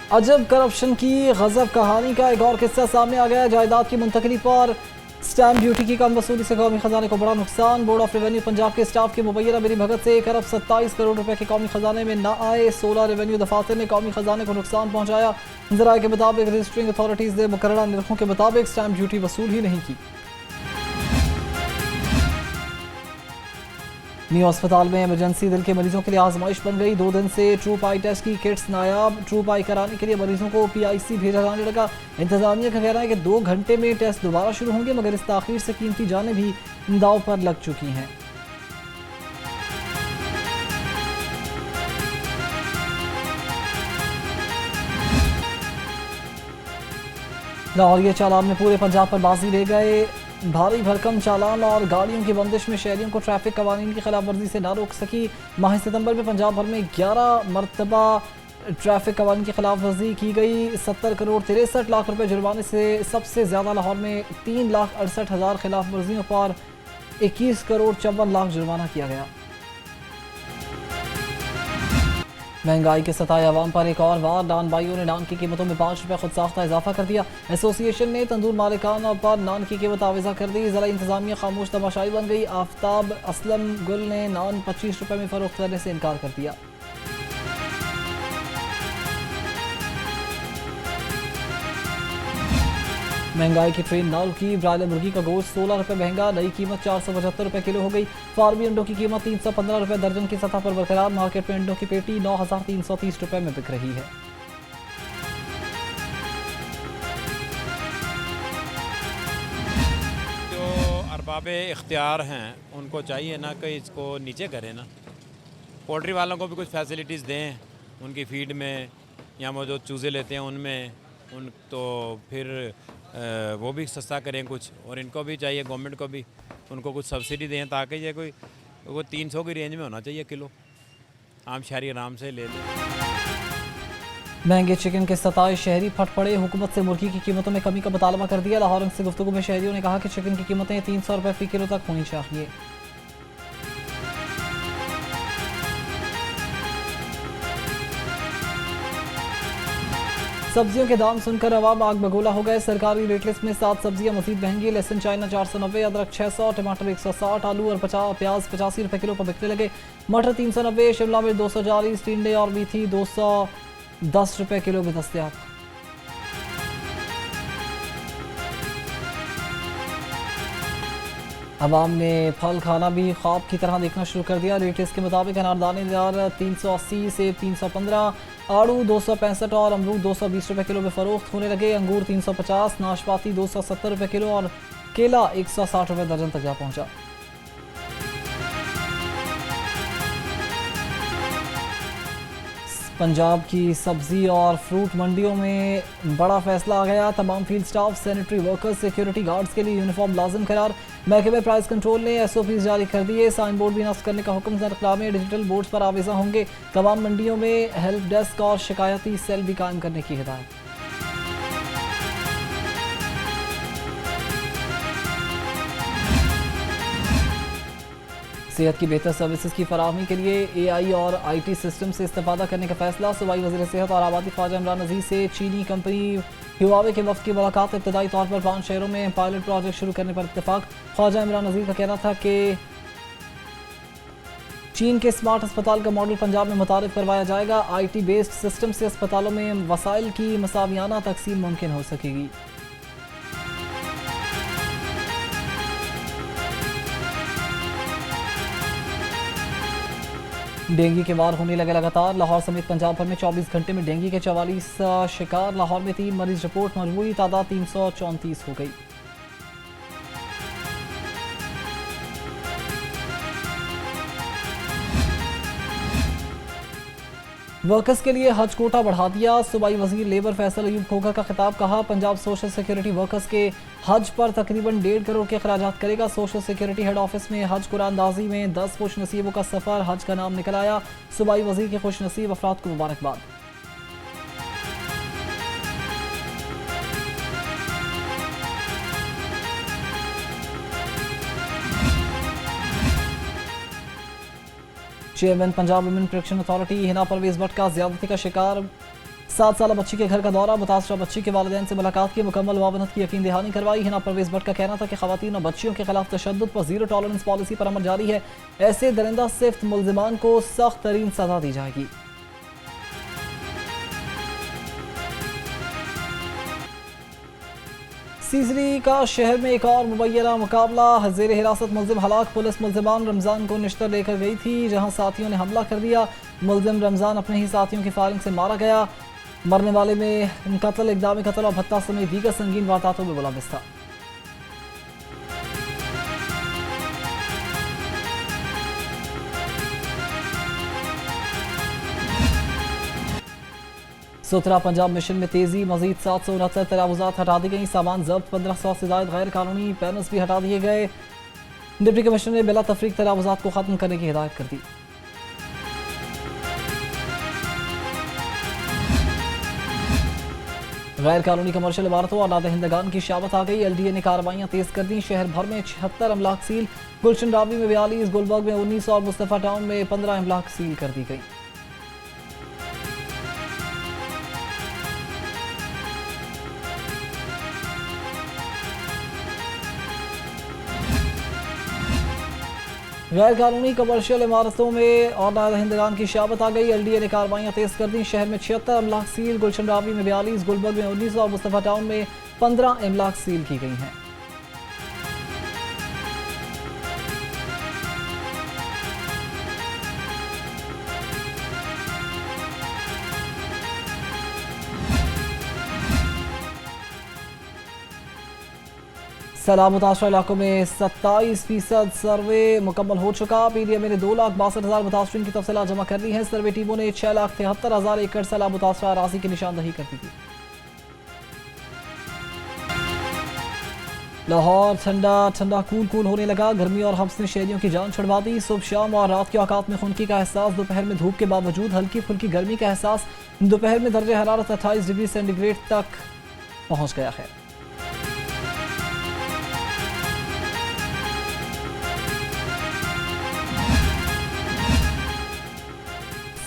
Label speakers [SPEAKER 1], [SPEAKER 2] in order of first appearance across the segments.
[SPEAKER 1] अजब करप्शन की गजब कहानी का एक और किस्सा सामने आ गया। जायदाद की मुंतकली पर स्टैम्प ड्यूटी की कम वसूली से कौमी खजाने को बड़ा नुकसान। बोर्ड ऑफ रेवेन्यू पंजाब के स्टाफ की मुबैना मिली भगत से 1 अरब 27 करोड़ रुपए के कौमी खजाने में न आए। 16 रेवेन्यू दफातर ने कौमी खजाने को नुकसान पहुंचाया। जराये के मुताबिक रजिस्टरिंग अथॉरिटीज ने मुकर्ररा निरखों के मुताबिक स्टैम्प ड्यूटी वसूल ही नहीं की। न्यू अस्पताल में इमरजेंसी दिल के मरीजों के लिए आजमाइश बन गई। 2 दिन से ट्रूप आई टेस्ट की किट्स नायाब। ट्रूप आई कराने के लिए मरीजों को PIC भेजा जाने लगा। इंतजामिया का कहना है कि 2 घंटे में टेस्ट दोबारा शुरू होंगे, मगर इस ताखीर से कीमती जानें भी दांव पर लग चुकी हैं। लाहौरिया चालान में पूरे पंजाब पर बाजी ले गए। भारी भरकम चालान और गाड़ियों की बंदिश में शहरियों को ट्रैफिक कवानीन की खिलाफ वर्जी से ना रोक सकी। माह सितंबर में पंजाब भर में 11 मरतबा ट्रैफिक कवानीन की खिलाफ वर्जी की गई। 70 करोड़ 63 लाख रुपए जुर्माने से सबसे ज़्यादा लाहौर में 3,68,000 खिलाफ वर्जियों पर 21 करोड़ 54 लाख जुर्माना किया गया। महंगाई के सताए अवाम पर एक और वार। नान भाइयों ने नान की कीमतों में 5 रुपये खुद साख्ता इजाफा कर दिया। एसोसिएशन ने तंदूर मालिकान पर नान की कीमत आवेजा कर दी। ज़िला इंतजामिया खामोश तमाशाई बन गई। आफ्ताब असलम गुल ने नान 25 रुपये में फरोख्त करने से इनकार कर दिया। महंगाई की ट्रेन ना रुकी। ब्रायलर मुर्गी का गोश्त 16 रुपये महंगा। नई कीमत 475 रुपये किलो हो गई। फार्मी अंडों की कीमत 315 रुपये दर्जन की सतह पर बरकरार। मार्केट में अंडों की पेटी 9,330 रुपये में बिक रही है।
[SPEAKER 2] जो अरबाब इख्तियार हैं उनको चाहिए ना कि इसको नीचे करें ना। पोल्ट्री वालों को भी कुछ फैसिलिटीज़ दें, उनकी फीड में या वो जो चूज़े लेते हैं उनमें उन तो फिर वो भी सस्ता करें कुछ। और इनको भी चाहिए, गवर्नमेंट को भी उनको कुछ सब्सिडी दें ताकि ये कोई 300 की रेंज में होना चाहिए किलो, आम शहरी आराम से ले लें।
[SPEAKER 1] महंगे चिकन के सताए शहरी फट पड़े। हुकूमत से मुर्गी की कीमतों में कमी का मुतालबा कर दिया। लाहौर से गुफ्तगू में शहरियों ने कहा कि चिकन की कीमतें 300 रुपये फ़ी किलो तक होनी चाहिए। सब्जियों के दाम सुनकर अवाम आग बगोला हो गए। सरकारी रेट लिस्ट में 7 सब्जियां मजीद महंगी। लहसुन चाइना 490, अदरक 600, टमाटर 160, आलू और प्याज 85 रुपये किलो पर बिकने लगे। मटर 390, शिमला मिर्च 240, टिंडे और मेथी 210 रुपये किलो में दस्तयाब। अवाम ने फल खाना भी ख्वाब की तरह देखना शुरू कर दिया। रेट के मुताबिक अनारदाने 380, सेब 315, आड़ू 265 और अमरूद 220 रुपये किलो में फ़रोख्त होने लगे। अंगूर 350, नाशपाती 270 रुपये किलो और केला 160 रुपये दर्जन तक जा पहुँचा। पंजाब की सब्जी और फ्रूट मंडियों में बड़ा फैसला आ गया। तमाम field staff, sanitary workers, security guards के लिए यूनिफॉर्म लाजिम करार। महकमे प्राइस कंट्रोल ने SOPs जारी कर दिए। साइन बोर्ड भी नस्ब करने का हुक्म। ज़रक़ामें डिजिटल बोर्ड्स पर आवेजा होंगे। तमाम मंडियों में हेल्प डेस्क और शिकायती सेल भी कायम करने की हिदायत। सेहत की बेहतर सर्विसेज की फराहमी के लिए AI और IT सिस्टम से इस्तेफादा करने का फैसला। सूबाई वज़ीर सेहत और आबादी ख्वाजा इमरान नज़ीर से चीनी कंपनी हुआवे के वफ़द की मुलाकात। इब्तदाई तौर पर 5 शहरों में पायलट प्रोजेक्ट शुरू करने पर इत्तेफाक। ख्वाजा इमरान नज़ीर का कहना था कि चीन के स्मार्ट अस्पताल का मॉडल पंजाब में मुतारिफ करवाया जाएगा। IT बेस्ड सिस्टम से अस्पतालों में वसाइल की मसावियाना तकसीम मुमकिन हो सकेगी। डेंगू के वार होने लगे लगातार। लाहौर समेत पंजाब भर में 24 घंटे में डेंगू के 44 शिकार। लाहौर में 3 मरीज रिपोर्ट। मजबूरी तादाद 334 हो गई। वर्कर्स के लिए हज कोटा बढ़ा दिया। सूबाई वजीर लेबर फैसल अयूब खोखर का खिताब। कहा पंजाब सोशल सिक्योरिटी वर्कर्स के हज पर तकरीबन 1.5 करोड़ के अखराजात करेगा। सोशल सिक्योरिटी हेड ऑफिस में हज कुरानदाजी में 10 खुश नसीबों का सफ़र हज का नाम निकल आया। सूबाई वजीर के खुश नसीब अफराद को मुबारकबाद। Chairman Punjab women protection authority Hina Parvez Bhatt का ज्यादती का शिकार 7 साल बच्ची के घर का दौरा, मुतासरा बच्ची के वालिदैन से मुलाकात की, मुकम्मल मुआवनत की यकीन दहानी करवाई। हिना परवेज भट्ट का कहना था कि खवातीन और बच्चियों के खिलाफ तशद्दुद पर जीरो टॉलरेंस पॉलिसी पर अमल जारी है। ऐसे दरिंदा सिफ्त मुल्जिमान को सख्त तरीन सजा दी जाएगी। सीजरी का शहर में एक और मुबैना मुकाबला, जेर हिरासत मुल्जिम हलाक, पुलिस मुल्जिमान रमजान को निश्तर लेकर गई थी जहां साथियों ने हमला कर दिया। मुल्जिम रमजान अपने ही साथियों की फायरिंग से मारा गया। मरने वाले में कत्ल, इक़दामी कत्ल और भत्ता समेत दीगर संगीन वारदातों में मुलव्वस था। सुथरा पंजाब मिशन में तेजी, मजीद 769 तरावुजात हटा दी गई, सामान जब्त, 1500 से ज्यादा गैर कानूनी पैनल्स भी हटा दिए गए। डिप्टी कमिश्नर ने बिला तफरीक तरावुजात को खत्म करने की हिदायत कर दी। गैर कानूनी कमर्शियल इमारतों और नादहिंदगान की शाबत आ गई। LDA ने कार्रवाइयां तेज कर दी। शहर भर में 76 अमलाक सील, गुलशन रावी में 42, गुलबर्ग में 19 और मुस्तफा टाउन में 15 अमलाक सील कर दी गई। गैर कानूनी कमर्शियल इमारतों में और नादहिंदगान की शाबत आ गई। LDA ने कार्रवाइयां तेज कर दी। शहर में 76 अमलाक सील, गुलशन रावी में 42, गुलबर्ग में 19 और मुस्तफा टाउन में 15 अमलाक सील की गई हैं। सैलाब मुतासरा इलाकों में 27% सर्वे मुकम्मल हो चुका। PDMA ने 2,62,000 मुतासरीन की तफसीलात जमा कर ली हैं। सर्वे टीमों ने 6,73,000 एकड़ सैलाब मुतासरा अराजी की निशानदही कर दी थी। लाहौर ठंडा ठंडा कूल होने लगा। गर्मी और हब्स ने शहरियों की जान छुड़वा दी। सुबह शाम और रात के औकात में खुनकी का एहसास, दोपहर में धूप के बावजूद हल्की फुल्की गर्मी का एहसास। दोपहर में दर्जे हरारत 28 डिग्री सेंटीग्रेड तक पहुँच गया है।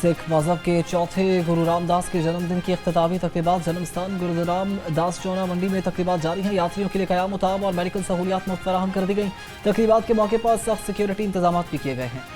[SPEAKER 1] सिख मजहब के चौथे गुरु रामदास के जन्मदिन की इख्तितामी तकरीबात, जन्म स्थान गुरु रामदास चौना मंडी में तकरीबात जारी हैं। यात्रियों के लिए क़याम मुताब और मेडिकल सहूलियात मुफ्त फराहम कर दी गई। तकरीबात के मौके पर सख्त सिक्योरिटी इंतजाम भी किए गए हैं।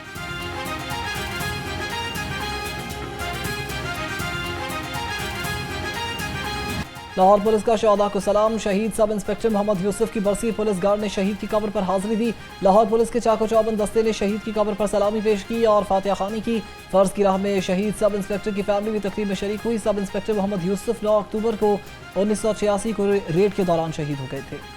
[SPEAKER 1] लाहौर पुलिस का शहदा को सलाम। शहीद सब इंस्पेक्टर मोहम्मद यूसुफ की बरसी, पुलिस गार्ड ने शहीद की कब्र पर हाजिरी दी। लाहौर पुलिस के चाको चौबंद दस्ते ने शहीद की कब्र पर सलामी पेश की और फातिहा खानी की। फर्ज की राह में शहीद सब इंस्पेक्टर की फैमिली भी तकरीब में शरीक हुई। सब इंस्पेक्टर मोहम्मद यूसुफ 9 अक्टूबर को 1986 को रेड के दौरान शहीद हो गए थे।